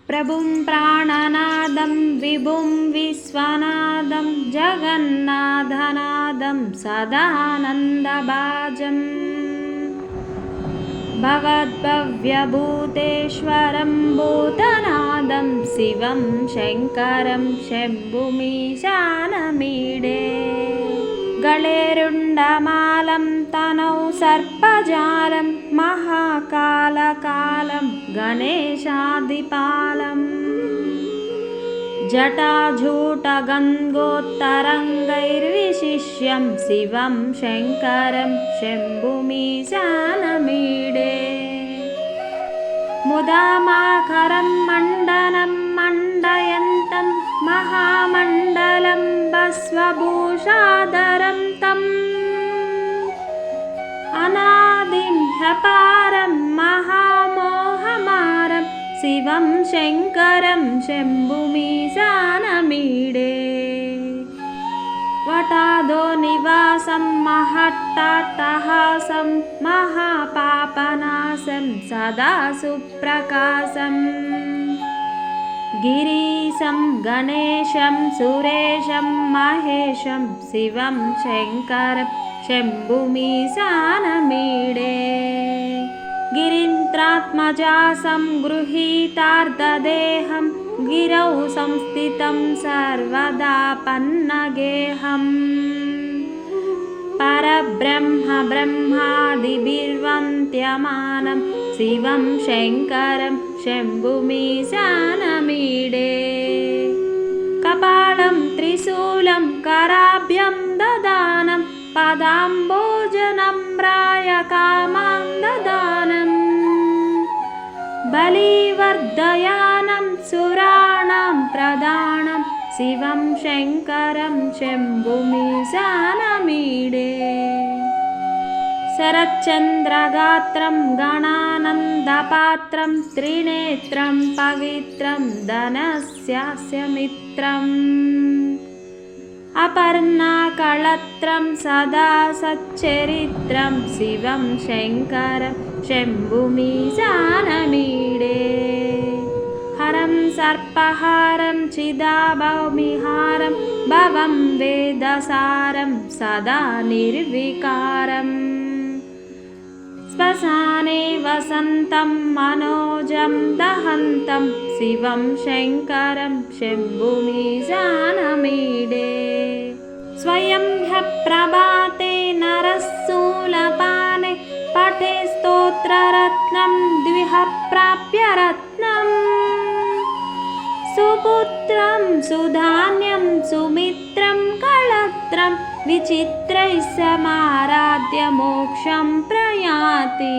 प्रभुं प्राणनादं विभुं विश्वनादं जगन्नाथनादं सदानन्दभाजम् भवद्भव्यभूतेश्वरं भूतनादं शिवं शङ्करं शम्भुमीशानमीडे गळेरुण्डमालं तनौ सर्पजालं महाकालकालं गणेशादिपालम् जटाजूटगङ्गोत्तरङ्गैर्विशिष्यं शिवं शङ्करं शम्भुमीशानमीडे मुदामाकरं मण्डनं मण्डयन्तं महामण्डलं भस्वभूषाधरं तम् अनादिं ह्यपारं महामोहमारं शिवं शङ्करं शम्भुमीशानमीडे वटादो निवासं महट्टाट्टहासं महापापनाशं सदा सुप्रकाशं गिरीशं गणेशं सुरेशं महेशं शिवं शङ्करं शम्भुमीशानमीडे गिरीन्द्रात्मजासं गृहीतार्धदेहं गिरौ संस्थितं सर्वदा पन्नगेहम् परब्रह्म ब्रह्मादिभिर्वन्द्यमानं शिवं शङ्करं शम्भुमीशानमीडे कपालं त्रिशूलं कराभ्यं ददानं पदाम्बोजनं रायकामां ददानं बलिवर्धयानं सुराणां प्रदानं शिवं शङ्करं शम्भुमीशानमीडे शरच्चन्द्रगात्रं गणानन्दपात्रं त्रिनेत्रं पवित्रं धनस्यास्य मित्रम् अपर्णाकळत्रं सदा सच्चरित्रं शिवं शङ्करं शम्भुमीशानमीडे हरं सर्पहारं चिदाभौमिहारं भवं वेदसारं सदा निर्विकारम् श्मशाने वसन्तं मनोजं दहन्तं शिवं शङ्करं शम्भुमीशानमीडे स्वयं ह्यप्रभाते नरस्सूलपाने पठे स्तोत्ररत्नं द्विह प्राप्य रत्नम् सुपुत्रं सुधान्यं सुमित्रं कळत्रं विचित्रैः समाराध्य मोक्षं प्रयाति।